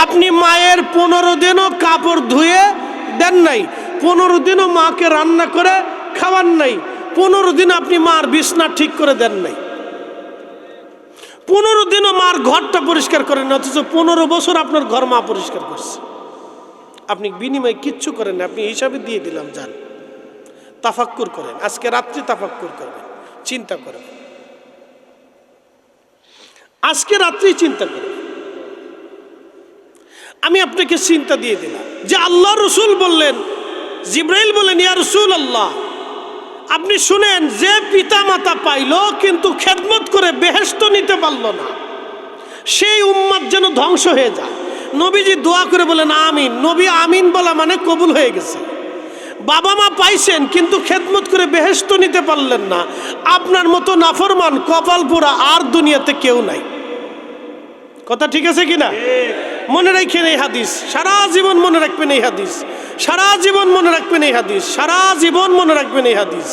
আপনি মায়ের 15 দিনও কাপড় ধুয়ে দেন নাই, 15 দিনও মাকে রান্না করে খাওয়ান নাই, 15 দিন আপনি মার বিছনা ঠিক করে দেন নাই, 15 দিনও মার ঘরটা পরিষ্কার করেন, অথচ 15 বছর আপনার ঘর মা পরিষ্কার করছে। আপনি বিনিময়ে কিচ্ছু করেন না, আপনি হিসাবে দিয়ে দিলাম। যান তাফাক্কুর করেন, আজকে রাত্রি তাফাক্কুর করবেন, চিন্তা করবেন, আজকে রাত্রি চিন্তা করবেন। আমি আপনাকে চিন্তা দিয়ে দিলাম যে আল্লাহ রসুল বললেন, জিব্রাইল বললেন, ইয়া রাসূলুল্লাহ, আপনি শুনেন, যে পিতা মাতা পাইল কিন্তু খেদমত করে বেহেশত নিতে পারল না, সেই উম্মত যেন ধ্বংস হয়ে যায়। নবীজি দোয়া করে বলেন আমিন। নবী আমিন বলা মানে কবুল হয়ে গেছে। বাবা মা পাইছেন কিন্তু খেদমত করে বেহেশত নিতে পারলেন না, আপনার মতো নাফরমান কপাল পোড়া আর দুনিয়াতে কেউ নাই। কথা ঠিক আছে কিনা? মনে রাখেন এই হাদিস, সারা জীবন মনে রাখবেন এই হাদিস, সারা জীবন মনে রাখবেন এই হাদিস, সারা জীবন মনে রাখবেন এই হাদিস।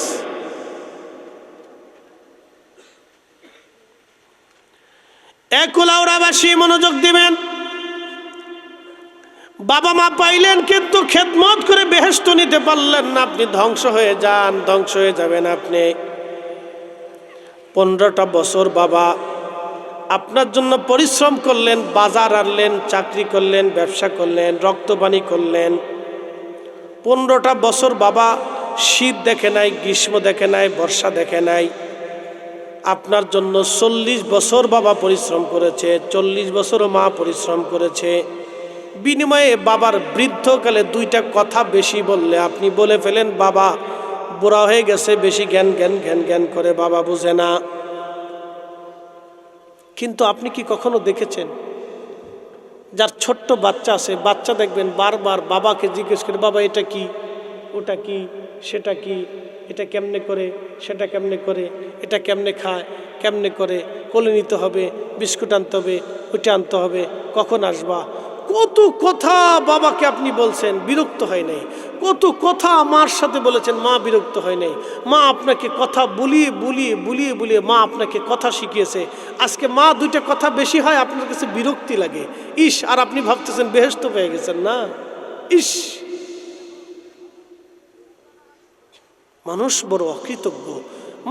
কুলাউড়াবাসী মনোযোগ দিবেন। বাবা মা পাইলেন কিন্তু খেদমত করে বেহেশত নিতে পারলেন না, আপনি ধ্বংস হয়ে যান, ধ্বংস হয়ে যাবেন আপনি। 15টা বছর বাবা আপনার জন্য পরিশ্রম করলেন, বাজার আনলেন, চাকরি করলেন, ব্যবসা করলেন, রক্তপানি করলেন। 15টা বছর বাবা শীত দেখে নাই, গ্রীষ্ম দেখে নাই, বর্ষা দেখে নাই। আপনার জন্য 40 বছর বাবা পরিশ্রম করেছে, 40 বছরও মা পরিশ্রম করেছে। বিনিময়ে বাবার বৃদ্ধকালে 2টা কথা বেশি বললে আপনি বলে ফেলেন বাবা বুড়া হয়ে গেছে, বেশি জ্ঞান জ্ঞান জ্ঞান জ্ঞান করে, বাবা বুঝে না। কিন্তু আপনি কি কখনো দেখেছেন যার ছোট্ট বাচ্চা আছে, বাচ্চা দেখবেন বারবার বাবাকে জিজ্ঞেস করে, বাবা এটা কি, ওটা কি, সেটা কি, এটা কেমনে করে, সেটা কেমনে করে, এটা কেমনে খায়, কেমনে করে, কোলে নিতে হবে, বিস্কুট আনতে হবে, ওইটা আনতে হবে, কখন আসবা। কত কথা বাবাকে আপনি বলছেন, বিরক্ত হয় নাই। কত কথা মার সাথে বলেছেন, মা বিরক্ত হয় নাই। মা আপনাকে কথা বুলিয়ে বুলিয়ে বুলিয়ে বুলিয়ে মা আপনাকে কথা শিখিয়েছে। আজকে মা 2টা কথা বেশি হয়, আপনার কাছে বিরক্তি লাগে। ইস, আর আপনি ভাবতেছেন বেহেশত পেয়ে গেছেন না। ইস, মানুষ বড় অকৃতজ্ঞ,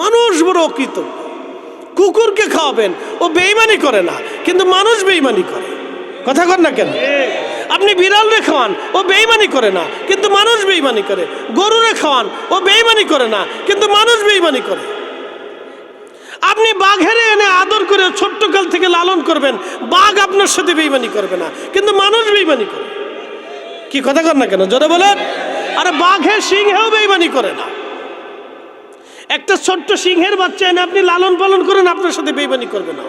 মানুষ বড় অকৃতজ্ঞ। কুকুরকে খাওয়াবেন, ও বেঈমানি করে না, কিন্তু মানুষ বেঈমানি করে। কথা কর না কেন? আপনি বিড়ালরে খাওয়ান, ও বেঈমানি করে না, কিন্তু মানুষ বেঈমানি করে। গরুরে খাওয়ান, ও বেঈমানি করে না, কিন্তু মানুষ বেঈমানি করে। আপনি বাঘেরে এনে আদর করে ছোট্টকাল থেকে লালন করবেন, বাঘ আপনার সাথে বেঈমানি করবে না, কিন্তু মানুষ বেঈমানি করে। কি কথা কর না কেন? জোরে বলেন। আরে বাঘের সিংহেও বেঈমানি করে না। একটা ছোট্ট সিংহের বাচ্চা এনে আপনি লালন পালন করেন, আপনার সাথে বেঈমানি করবে না।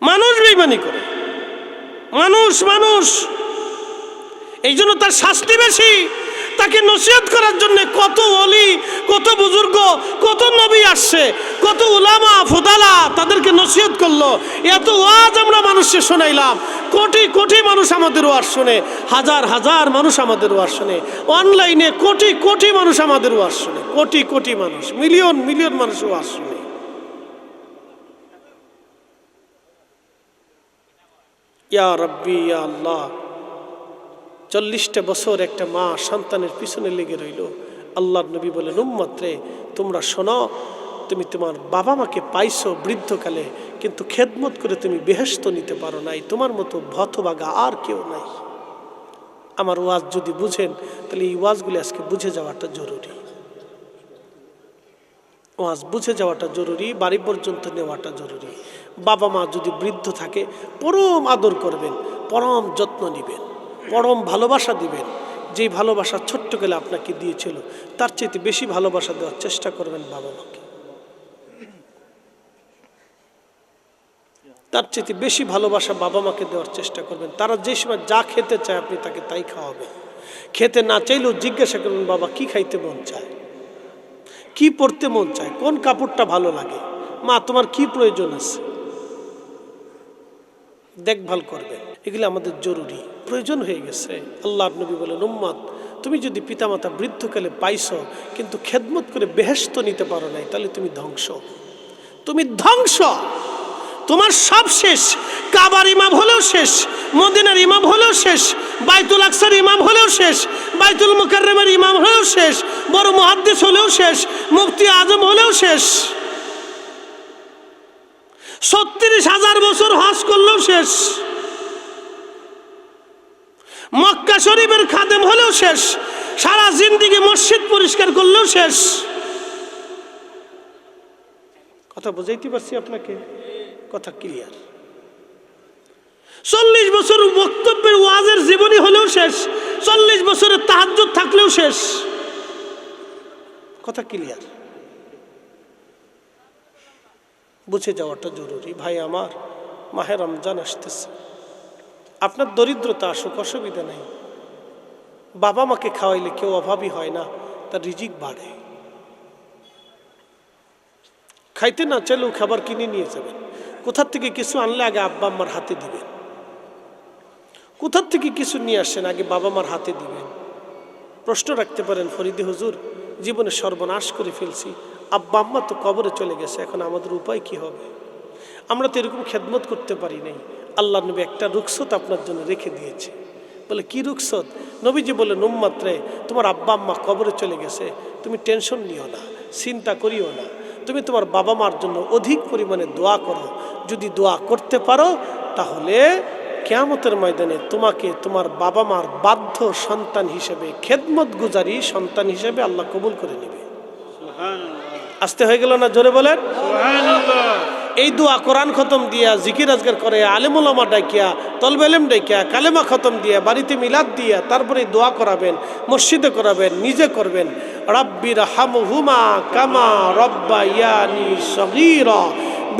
মানুষ বেঈমানি করে, মানুষ মানুষ। এই জন্য তার শাস্তি বেশি। তাকে নসিহত করার জন্য কত ওলি, কত বুজুর্গ, কত নবী আসছে, কত উলামা ফুদালা তাদেরকে নসিহত করলো। এত ওয়াজ আমরা মানুষকে শোনাইলাম, কোটি কোটি মানুষ আমাদের ওয়াজ শুনে, হাজার হাজার মানুষ আমাদের ওয়াজ শুনে, অনলাইনে কোটি কোটি মানুষ আমাদের ওয়াজ শুনে, কোটি কোটি মানুষ, মিলিয়ন মিলিয়ন মানুষ ওয়াজ শুনে। ইয়া রব্বি ইয়া আল্লাহ, 40টা বছর একটা মা সন্তানের পিছনে লেগে রইল। আল্লাহর নবী বলেন, উম্মত রে, তোমরা শোনো, তুমি তোমার বাবা মাকে পাইছো বৃদ্ধকালে, কিন্তু খেদমত করে তুমি বেহেশত নিতে পারো নাই। তোমার মতো হতভাগা আর কেউ নাই। আমার ওয়াজ যদি বুঝেন, তাহলে এই ওয়াজগুলি আজকে বুঝে যাওয়াটা জরুরি। ওয়াজ বুঝে যাওয়াটা জরুরি, বাড়ি পর্যন্ত নেওয়াটা জরুরি। বাবা মা যদি বৃদ্ধ থাকে, পরম আদর করবেন, পরম যত্ন নেবেন, পরম ভালোবাসা দিবেন। যেই ভালোবাসা ছোট্টকালে আপনাকে দিয়েছিল, তার চেয়ে বেশি ভালোবাসা দেওয়ার চেষ্টা করবেন বাবা মাকে। তার চেয়ে বেশি ভালোবাসা বাবা মাকে দেওয়ার চেষ্টা করবেন। তারা যে সময় যা খেতে চায় আপনি তাকে তাই খাওয়াবেন। খেতে না চাইলেও জিজ্ঞাসা করবেন, বাবা কি খাইতে মন চায়, কি পড়তে মন চায়, কোন কাপড়টা ভালো লাগে, মা তোমার কি প্রয়োজন আছে, দেখভাল করবেন। এগুলো আমাদের জরুরি, প্রয়োজন হয়ে গেছে। আল্লাহর নবী বলেন, উম্মত, তুমি যদি পিতামাতা বৃদ্ধকালে পাইছো কিন্তু খেদমত করে বেহেশত নিতে পারো নাই, তাহলে তুমি ধ্বংস, তুমি ধ্বংস। তোমার সব শেষ। কাবার ইমাম হলেও শেষ, মদিনার ইমাম হলেও শেষ, বাইতুল আকসার ইমাম হলেও শেষ, বাইতুল মুকাররমের ইমাম হলেও শেষ, বড় মুহাদ্দিস হলেও শেষ, মুফতি আজম হলেও শেষ, 36,000 বছর হজ করলেও শেষ, মক্কা শরীফের খাদেম হলেও শেষ, সারা জিন্দেগি মসজিদ পরিষ্কার করলেও শেষ। কথা বুঝাইতে পারছি আপনাকে? কথা ক্লিয়ার? 40 বছর বক্তব্যের ওয়াজের জীবনী হলেও শেষ, 40 বছরের তাহাজ্জুদ থাকলেও শেষ। কথা ক্লিয়ার? বুঝে যাওয়াটা জরুরি। ভাই আমার, মাহে রমজান আসতেছে, আপনার দরিদ্রতা আসুক, অসুবিধা নেই। বাবা মাকে খাওয়াইলে কেউ অভাবী হয় না, তার রিজিক বাড়ে। খাইতে না চাইলেও খাবার কিনে নিয়ে যাবেন। কোথার থেকে কিছু আনলে আগে আব্বা আম্মার হাতে দিবেন। কোথার থেকে কিছু নিয়ে আসেন, আগে বাবা মার হাতে দিবেন। প্রশ্ন রাখতে পারেন, ফরিদি হুজুর, জীবনে সর্বনাশ করে ফেলছি, আব্বা আম্মা তো কবরে চলে গেছে, এখন আমাদের উপায় কি হবে? আমরা তো এরকম খেদমত করতে পারি নাই। আল্লাহ নবী একটা রুখসত আপনার জন্য রেখে দিয়েছে। বলে কি রুখসত? নবীজি বলেন, উম্মতরে, তোমার আব্বা আম্মা কবরে চলে গেছে, তুমি টেনশন নিও না, চিন্তা করিও না, তুমি তোমার বাবা মার জন্য অধিক পরিমাণে দোয়া করো। যদি দোয়া করতে পারো তাহলে কিয়ামতের ময়দানে তোমাকে তোমার বাবা মার বাধ্য সন্তান হিসেবে, খেদমত গুজারি সন্তান হিসেবে আল্লাহ কবুল করে নেবে। আসতে হয়ে গেল না? জোরে বলেন সুবহানাল্লাহ। এই দোয়া কোরআন খতম দিয়া, জিকির আজগার করে, আলেম ওলামা ডাকিয়া, তলবে ইলম ডাকিয়া, কালেমা খতম দিয়া, বাড়িতে মিলাদ দিয়া, তারপরে দোয়া করাবেন, মসজিদে করাবেন, নিজে করবেন। রাব্বির হামহুমা কামা রাব্বায়ানি সগীরা।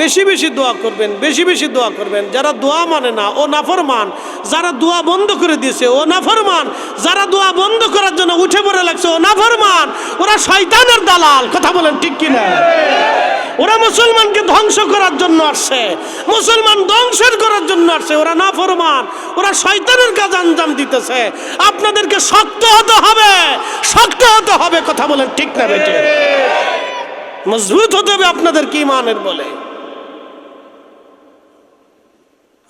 বেশি বেশি দোয়া করবেন, বেশি বেশি দোয়া করবেন। যারা দোয়া মানে না ও নাফরমান, যারা দোয়া বন্ধ করে দিয়েছে ও নাফরমান, যারা দোয়া বন্ধ করার জন্য উঠে পড়ে লাগছে ও নাফরমান, ওরা শয়তানের দালাল। কথা বলেন ঠিক কিনা? ওরা মুসলমানকে ধ্বংস করার জন্য আসছে, মুসলমান ধ্বংসের করার জন্য আসছে। ওরা নাফরমান, ওরা শয়তানের কাজ আঞ্জাম দিতেছে। আপনাদেরকে শক্ত হতে হবে, শক্ত হতে হবে। কথা বলেন ঠিক না বেটে? মজবুত হতে হবে আপনাদেরকে ঈমানের বলে।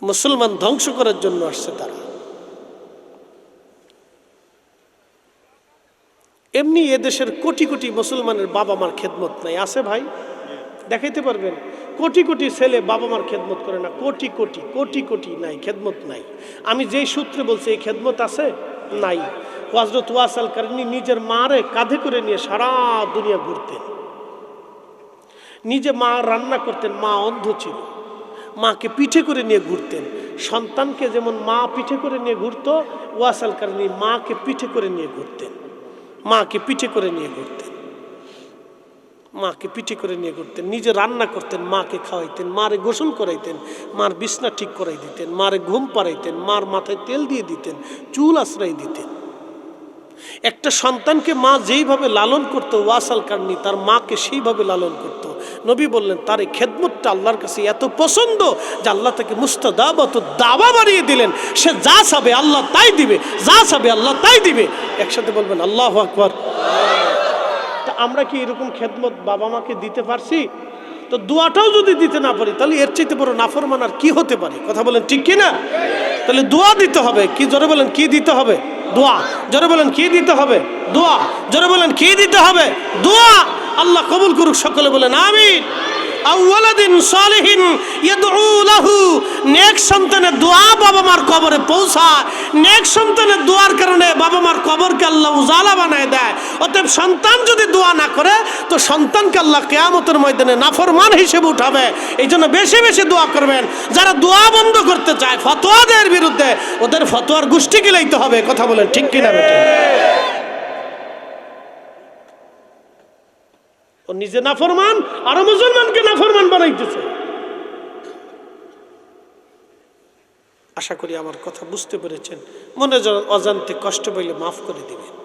মুসলমান ধ্বংস করার জন্য আসছে তারা। এমনি এদেশের কোটি কোটি মুসলমানের বাবা মার খেদমত নাই, আছে ভাই? দেখাইতে পারবেন? কোটি কোটি ছেলে বাবা মার খেদমত করে না, কোটি কোটি কোটি কোটি নাই, খেদমত নাই। আমি যেই সূত্রে বলছি এই খেদমত আছে নাই। হযরত ওয়াস আল কারনী নিজের মারে কাঁধে করে নিয়ে সারা দুনিয়া ঘুরতেন, নিজে মা রান্না করতেন, মা অন্ধ ছিল, মাকে পিঠে করে নিয়ে ঘুরতেন। সন্তানকে যেমন মা পিঠে করে নিয়ে ঘুরতো, ওয়াস আল কারনী মাকে পিঠে করে নিয়ে ঘুরতেন, মাকে পিঠে করে নিয়ে ঘুরতেন, মাকে পিঠে করে নিয়ে ঘুরতেন। নিজে রান্না করতেন, মাকে খাওয়াইতেন, মারে গোসল করাইতেন, মার বিছনা ঠিক করাই দিতেন, মারে ঘুম পাড়াইতেন, মার মাথায় তেল দিয়ে দিতেন, চুল আশ্রয় দিতেন। একটা সন্তানকে মা যেইভাবে লালন করতো ওয়াস আল কারনী তার মাকে সেইভাবে লালন করতো। নবী বললেন তার এই খেদমতটা আল্লাহর কাছে এত পছন্দ যে আল্লাহ তাকে মুস্তাদাবাত দাওয়া বানিয়ে দিলেন। সে যা চাবে আল্লাহ তাই দিবে, যা চাবে আল্লাহ তাই দিবে। একসাথে বলবেন আল্লাহু আকবার। তা আমরা কি এরকম খেদমত বাবা মাকে দিতে পারছি? তো দোয়াটাও যদি দিতে না পারি তাহলে এর চাইতে বড় নাফরমান আর কি হতে পারে? কথা বলেন ঠিক কিনা? তাহলে দোয়া দিতে হবে। কি জোরে বলেন কি দিতে হবে? দোয়া। জোরে বলেন কি দিতে হবে? দোয়া। জোরে বলেন কি দিতে হবে? দোয়া। আল্লাহ কবুল করুক, সকলে বলেন আমিন। আউওয়ালাদিন সালিহিন ইয়াদউ লাহু। নেক সন্তানের দোয়া বাবা মার কবরে পৌঁছায়। নেক সন্তানের দোয়ার কারণে বাবা মার কবরকে আল্লাহ উজালা বানায় দেয়। অতএব সন্তান যদি দোয়া না করে তো সন্তানকে আল্লাহ কিয়ামতের ময়দানে নাফরমান হিসেবে উঠাবে। এই জন্য বেশি বেশি দোয়া করবেন। যারা দোয়া বন্ধ করতে চায় ফতোয়াদের বিরুদ্ধে, ওদের ফতোয়ার গোষ্ঠী গিলাইতে হবে। কথা বলেন ঠিক কিনা বেটা? ও নিজে নাফরমান, আরো মুসলমানকে নাফরমান বানাইতেছে। আশা করি আমার কথা বুঝতে পেরেছেন। মনে অজান্তে কষ্ট পাইলে মাফ করে দিবেন।